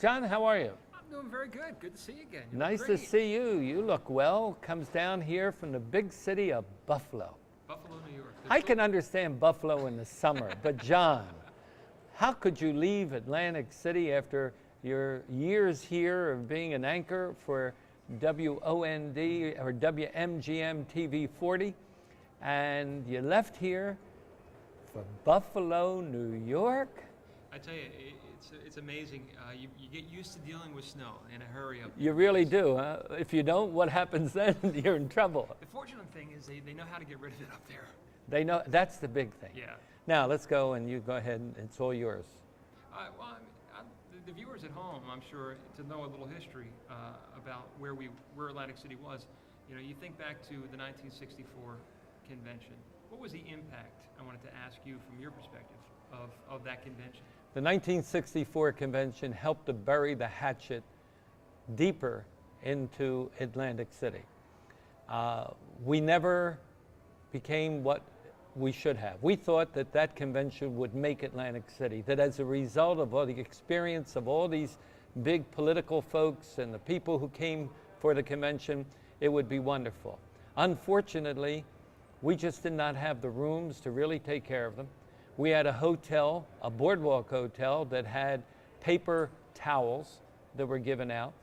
John, how are you? I'm doing very good. Good to see you again. Nice to see you. You look well. Comes down here from the big city of Buffalo. Buffalo, New York. I can understand Buffalo in the summer, but John, how could you leave Atlantic City after your years here of being an anchor for WOND or WMGM TV 40, and you left here for Buffalo, New York? I tell you, it's amazing. You get used to dealing with snow in a hurry up. You really do, huh? If you don't, what happens then? You're in trouble. The fortunate thing is they know how to get rid of it up there. They know, that's the big thing. Yeah. Now, let's go and you go ahead and it's all yours. Well, the viewers at home, I'm sure, to know a little history about where Atlantic City was. You know, you think back to the 1964 convention. What was the impact, I wanted to ask you from your perspective, of that convention? The 1964 convention helped to bury the hatchet deeper into Atlantic City. We never became what we should have. We thought that that convention would make Atlantic City, that as a result of all the experience of all these big political folks and the people who came for the convention, it would be wonderful. Unfortunately, we just did not have the rooms to really take care of them. We had a hotel, a boardwalk hotel, that had paper towels that were given out.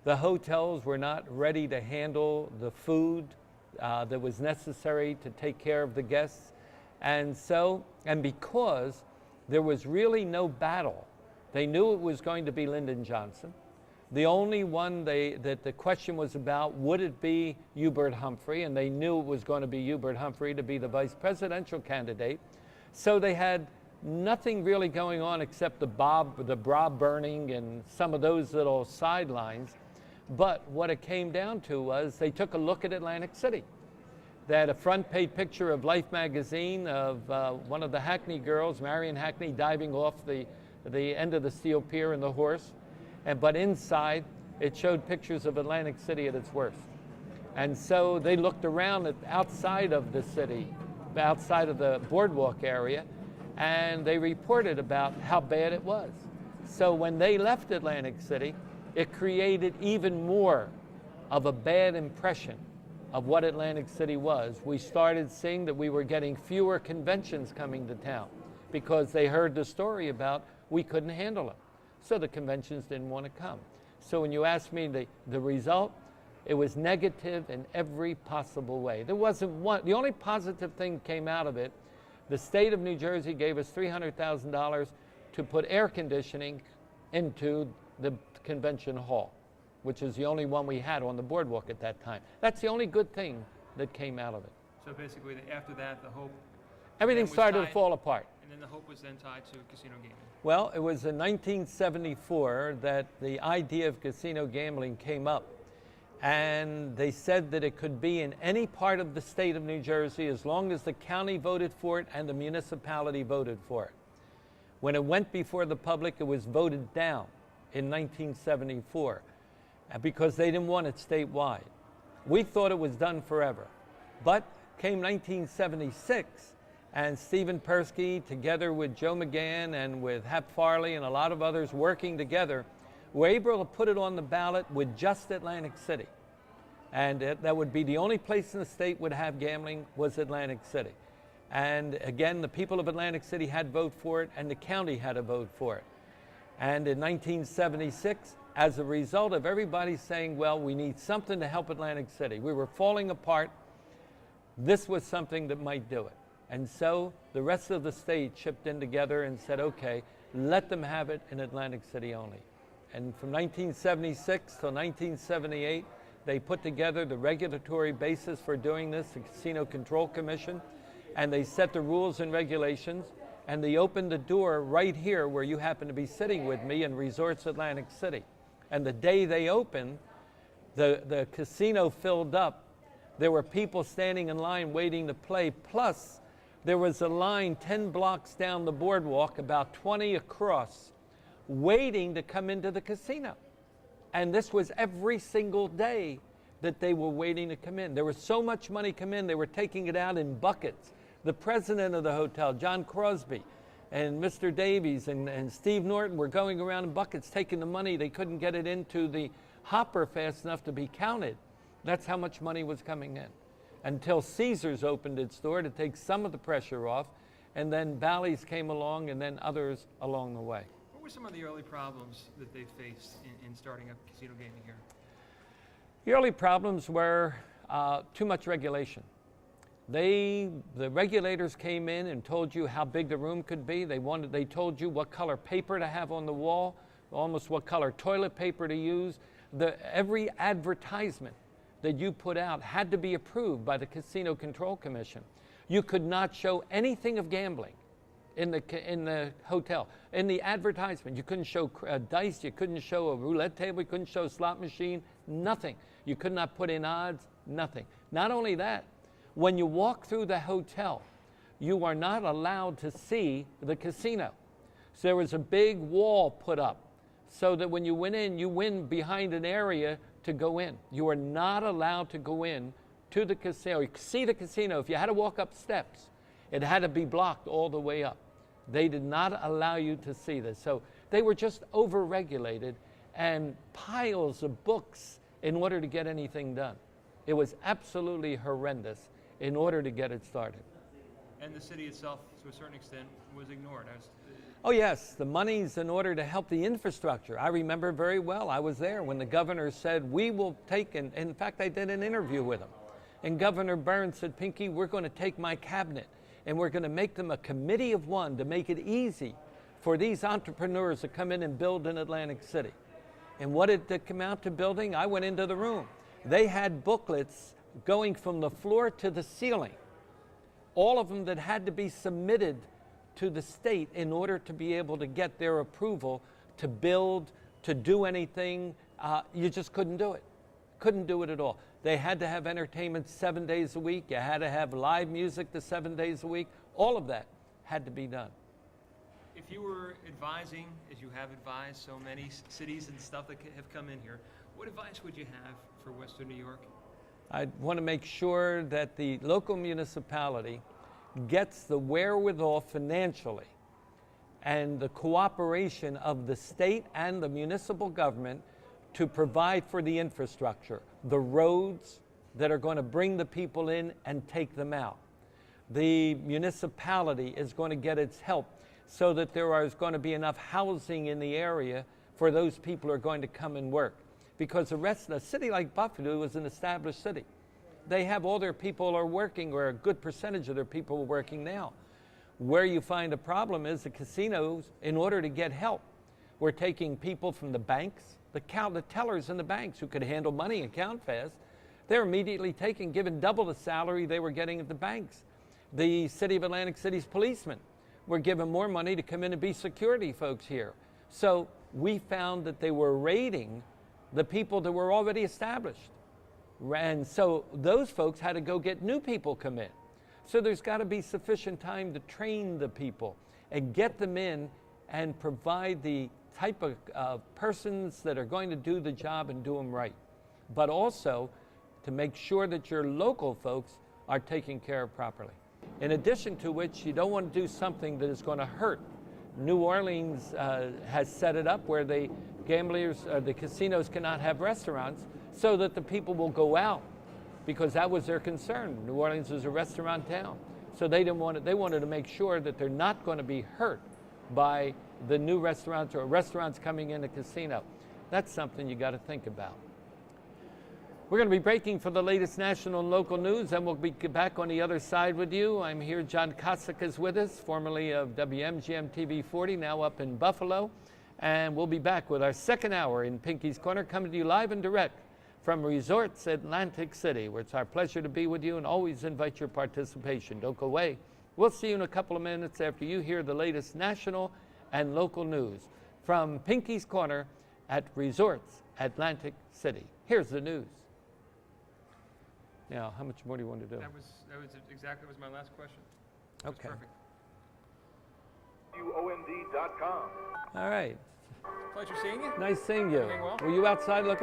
The hotels were not ready to handle the food that was necessary to take care of the guests. And because there was really no battle, they knew it was going to be Lyndon Johnson. The only one that the question was about, would it be Hubert Humphrey? And they knew it was going to be Hubert Humphrey to be the vice presidential candidate. So they had nothing really going on except the bra burning and some of those little sidelines. But what it came down to was they took a look at Atlantic City. They had a front page picture of Life magazine of one of the Hackney girls, Marion Hackney, diving off the end of the steel pier in the horse. But inside, it showed pictures of Atlantic City at its worst. And so they looked around at outside of the city, outside of the boardwalk area, and they reported about how bad it was. So when they left Atlantic City, it created even more of a bad impression of what Atlantic City was. We started seeing that we were getting fewer conventions coming to town because they heard the story about we couldn't handle it. So the conventions didn't want to come. So when you ask me the result, it was negative in every possible way. There wasn't one. The only positive thing came out of it, the state of New Jersey gave us $300,000 to put air conditioning into the convention hall, which is the only one we had on the boardwalk at that time. That's the only good thing that came out of it. So basically, after that, the hope... Everything started to fall apart. And then the hope was then tied to casino gaming. Well, it was in 1974 that the idea of casino gambling came up. And they said that it could be in any part of the state of New Jersey as long as the county voted for it and the municipality voted for it. When it went before the public, it was voted down in 1974 because they didn't want it statewide. We thought it was done forever. But came 1976, and Stephen Persky, together with Joe McGann and with Hap Farley and a lot of others working together, were able to put it on the ballot with just Atlantic City. And that would be the only place in the state would have gambling was Atlantic City. And again, the people of Atlantic City had to vote for it, and the county had to vote for it. And in 1976, as a result of everybody saying, well, we need something to help Atlantic City, we were falling apart, this was something that might do it. And so the rest of the state chipped in together and said, okay, let them have it in Atlantic City only. And from 1976 till 1978, they put together the regulatory basis for doing this, the Casino Control Commission, and they set the rules and regulations, and they opened the door right here where you happen to be sitting with me in Resorts Atlantic City. And the day they opened, the casino filled up. There were people standing in line waiting to play, plus there was a line 10 blocks down the boardwalk, about 20 across, waiting to come into the casino. And this was every single day that they were waiting to come in. There was so much money come in, they were taking it out in buckets. The president of the hotel, John Crosby, and Mr. Davies and Steve Norton were going around in buckets taking the money. They couldn't get it into the hopper fast enough to be counted. That's how much money was coming in. Until Caesars opened its door to take some of the pressure off, and then Bally's came along, and then others along the way. What were some of the early problems that they faced in starting up casino gaming here? The early problems were too much regulation. The regulators came in and told you how big the room could be. They told you what color paper to have on the wall, almost what color toilet paper to use. Every advertisement that you put out had to be approved by the Casino Control Commission. You could not show anything of gambling in the hotel. In the advertisement, you couldn't show dice, you couldn't show a roulette table, you couldn't show a slot machine, nothing. You could not put in odds, nothing. Not only that, when you walk through the hotel, you are not allowed to see the casino. So there was a big wall put up so that when you went in, you went behind an area to go in. You are not allowed to go in to the casino. You could see the casino. If you had to walk up steps, it had to be blocked all the way up. They did not allow you to see this. So they were just over-regulated and piles of books in order to get anything done. It was absolutely horrendous in order to get it started. And the city itself, to a certain extent, was ignored. Oh yes, the monies in order to help the infrastructure. I remember very well, I was there when the governor said, we will take, and in fact I did an interview with him. And Governor Burns said, Pinky, we're going to take my cabinet and we're going to make them a committee of one to make it easy for these entrepreneurs to come in and build in Atlantic City. And what did it come out to building? I went into the room. They had booklets going from the floor to the ceiling, all of them that had to be submitted to the state in order to be able to get their approval to build, to do anything. You just couldn't do it. Couldn't do it at all. They had to have entertainment 7 days a week. You had to have live music the 7 days a week. All of that had to be done. If you were advising, as you have advised so many cities and stuff that have come in here, what advice would you have for Western New York? I want to make sure that the local municipality gets the wherewithal financially and the cooperation of the state and the municipal government to provide for the infrastructure, the roads that are going to bring the people in and take them out. The municipality is going to get its help so that there is going to be enough housing in the area for those people who are going to come and work. Because the rest of a city like Buffalo is an established city. They have all their people are working, or a good percentage of their people are working now. Where you find a problem is the casinos, in order to get help, we're taking people from the banks, the tellers in the banks who could handle money and count fast. They're immediately given double the salary they were getting at the banks. The City of Atlantic City's policemen were given more money to come in and be security folks here. So we found that they were raiding the people that were already established. And so those folks had to go get new people come in. So there's got to be sufficient time to train the people and get them in and provide the type of persons that are going to do the job and do them right. But also to make sure that your local folks are taken care of properly. In addition to which, you don't want to do something that is going to hurt. New Orleans has set it up where the gamblers, the casinos cannot have restaurants so that the people will go out, because that was their concern. New Orleans is a restaurant town. So they wanted to make sure that they're not going to be hurt by the new restaurants or restaurants coming in a casino. That's something you got to think about. We're going to be breaking for the latest national and local news, and we'll be back on the other side with you. I'm here. John Kosich is with us, formerly of WMGM TV 40, now up in Buffalo. And we'll be back with our second hour in Pinky's Corner, coming to you live and direct from Resorts Atlantic City, where it's our pleasure to be with you and always invite your participation. Don't go away. We'll see you in a couple of minutes after you hear the latest national and local news from Pinky's Corner at Resorts Atlantic City. Here's the news. Now, how much more do you want to do? That was exactly my last question. Okay. Perfect. WOMD.com. All right. Pleasure seeing you. Nice seeing you. Everything well? Were you outside looking?